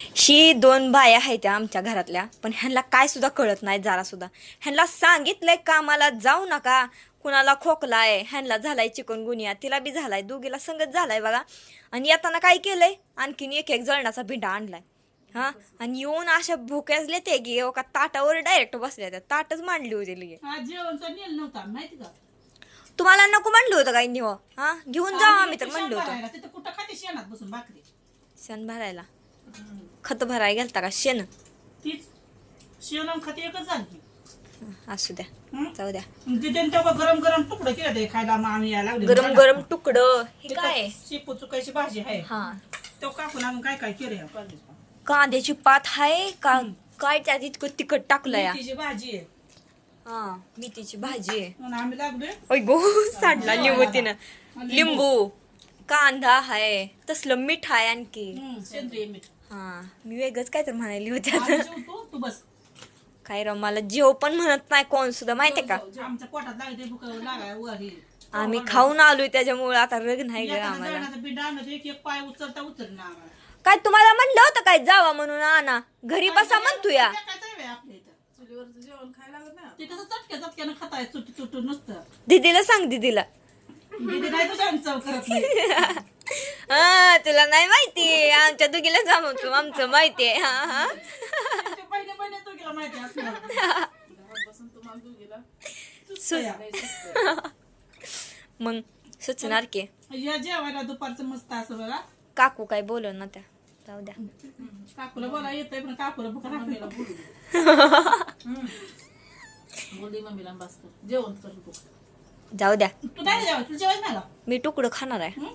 ही दोन बाया आहेत त्या आमच्या घरातल्या, पण ह्यांना काय सुद्धा कळत नाही जरा सुद्धा. ह्यांना सांगितलंय कामाला जाऊ नका, कुणाला खोकला आहे, ह्यांना झालाय चिकनगुनिया, तिला बी झालाय, दोघीला संगत झालाय बघा. आणि येताना काय केलंय, आणखीन एक एक जळणाचा भिंडा आणलाय. हा, आणि येऊन अशा भुक्याचले ते की का ताटावर डायरेक्ट बसल्या, त्या ताटच मांडली होती लगे. तुम्हाला नको म्हणलं होतं काय निव? हा, घेऊन जाऊ आम्ही तर म्हणलं होतं. शेण भरायला खत भरायला गेलता का? शेण असू द्या, जाऊ द्या. गरम गरम तुकडं केलं खायला आम्ही यायला गरम गरम तुकडं. हे काय? शेपू चुकायची भाजी आहे. हा, तो कापून आम्ही काय काय केलं, कांद्याची पात आहे का काय? त्यात इतकं तिखट टाकलंय. मेथीची भाजी आहे. हा, मेथीची भाजी आहे. म्हणून आम्ही लागलोय. ओय गो, साडला लिंबू तिनं, लिंबू कांदा आहे, तसलं मीठ आहे आणखी. सेंद्रिय मीठ. हा, मी वेगळंच काय तर म्हणाली होती आम्ही आता. जेवतो, तू बस. काय र, मला जेव पण म्हणत नाही कोण सुद्धा, माहितीये का? आमच्या पोटात लागते भूक लागाय वर हे. आम्ही खाऊन आलोय त्याच्यामुळे आता रग नाही ग एखादा आम्हाला. जळणाचं पीठ आणलं एक एक पाय उचलता उचलना आम्हाला. काय तुम्हाला म्हणलं होतं काय जावा म्हणून? आणा घरी बसा म्हणतो या. टाकायचं आहे आपल्या इथं. चुलीवरचं जेवण खायला लागत ना. ते कसं चटक्या चटक्यानं खाताय, चुटू चुटू नुसतं. दीदीला सांग, दीदीला. दीदी नाही तुझ्या चव करत नाही. हा, तुला नाही माहिती, आमच्या दोघीला जमवतो, आमचं माहितीये. हा हा, ते पहिले पहिले तू गेला माहिती असणार. मग सुचणार की. या जेवायला दुपारचं मस्त असं बघा. काकू काय बोलव ना त्या, जाऊ द्या. काकूला बोला येतंय पण काकूला भूक लागली. मम्मीला बस जेवण कर. जाऊ द्या, तू काय जेवाय? तू जेवायच नाही का? मी तुकडं खाणार आहे.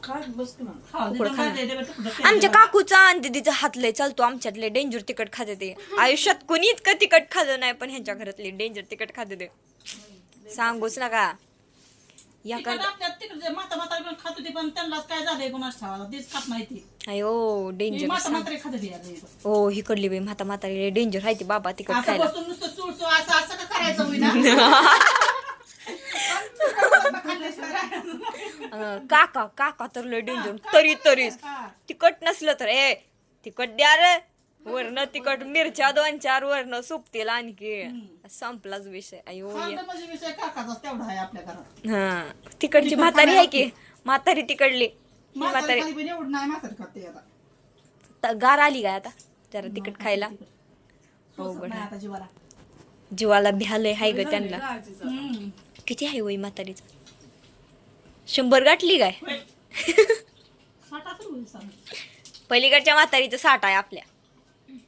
आमच्या आमच्या काकूचा आणि दीदीचा हात लय चालतो, आमच्यातले डेंजर तिकट खाते ते. आयुष्यात कुणी इतकं तिकट खाल्लं नाही, पण ह्यांच्या घरातले डेंजर तिकट खाते ते, सांगूच नका. या तिकडे माता माता पण खात होती, पण त्यांनाच काय झालंय कोणाच ठावाला तेच खात नाही ती. अयो डेंजर. माता मात्र खात होती. हो, ही कडली बाई म्हाता म्हातारी डेंजर आहे ती बाबा तिकट असं खायला. बसून नुसतं चुळचू असं असं का करायचं होईना. काका तर लय डेंजर. तरीच तिकट नसलं तर तिकट द्या रे, वरनं तिकट मिरच्या 2-4 वरनं सुपतील आणखी, संपलाच विषय. अयो, म्हणजे विषय काकाचाच तेवढा आहे आपल्या घरात. हा, तिकडची म्हातारी आहे की, म्हातारी तिकडली म्हातारी. पण एवढं नाही म्हातारी खात ते आता. गार आली काय आता जरा तिकट खायला? हो सोसत नाही आता जीवाला. जीवाला भ्यालय हाय ग त्यांना. किती आहे वय म्हातारीच? 100 गाठली काय? होय. साठ असेल होईल सांग. पलीकडच्या म्हातारीचं 60 आहे आपल्या.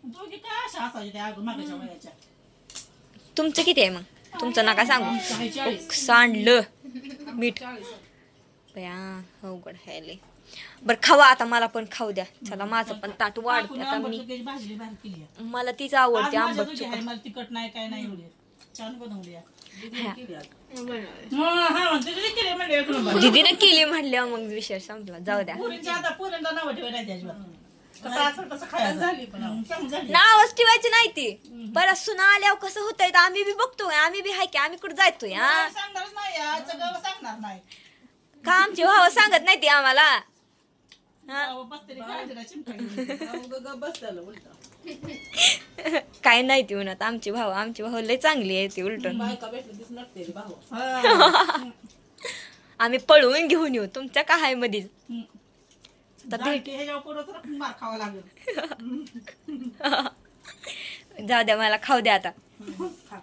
दोघी काय अशा असायच्या त्या अगं मागाच्या वयाच्या. तुमचं किती आहे मग? तुमचं नका सांगू. सांडलं मीठ बया, अवघड आहे लय. बरं खावा आता, मला पण खाऊ द्या. चला, माझं पण ताट वाढते आता. मी भाजी भारी केली आहे. मला तीच आवडते आज आंबट माझ्या चुका. आहे, मला तिखट नाही काय नाही एवढे छान बनवली आहे. हा. हा, दीदीने केली म्हणले एक नंबर. दीदीने केली म्हणल्यावर मग विषय संपला. जाऊ द्या, पोरींच्या आता पोरींना नावं ठेवायला नाही त्याच्यावर. कसं असेल तसं खायचं. चांगली झाली. नावच ठेवायची नाही ती. परत सुना आल्यावर कसं होतंय तर आम्ही बी बघतोय, आम्ही बी हाय की, आम्ही कुठं जायतोय. हा, सांगणारच नाही आज जगाला सांगणार नाही. का आमची भाव सांगत नाही ती आम्हाला? बसतरी करायचं ना चिमटा घेऊन. काय नाही ती म्हणत. आमची भाऊ लय चांगली आहे ती उलटून. हा. आम्ही पळवून घेऊन येऊ तुमच्या काय मधीच. ह्याच्यावर पुढं तर मार खावा लागेल. जाऊ द्या, मला खाऊ द्या आता. खा.